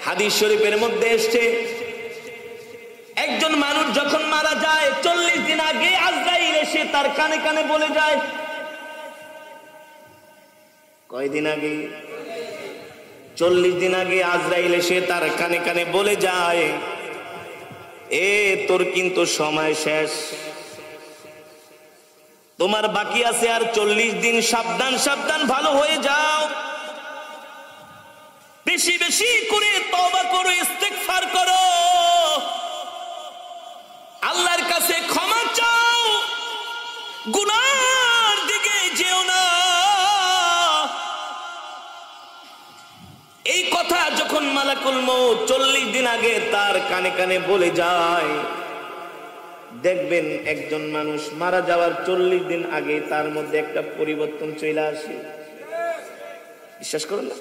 হাদিস শরীফের মধ্যে এসেছে একজন মানুষ যখন মারা যায় 40 দিন আগে আজরাইল এসে তার কানে কানে বলে যায়। কয়দিন আগে? 40 দিন আগে আজরাইল এসে তার কানে কানে বলে যায়, এ তোর কিন্তু সময় শেষ, তোমার বাকি আছে আর 40 দিন, সাবধান সাবধান ভালো হয়ে যাও, বেশি বেশি করে তওবা করো, ইস্তেগফার করো, আল্লাহর কাছে ক্ষমা চাও, গুনার দিকে যেও না। এই কথা যখন মালাকুল মউত 40 দিন আগে তার কানে কানে বলে যায়, দেখবেন একজন মানুষ মারা যাওয়ার 40 দিন আগে তার মধ্যে একটা পরিবর্তন চলে আসে। বিশ্বাস করুন না।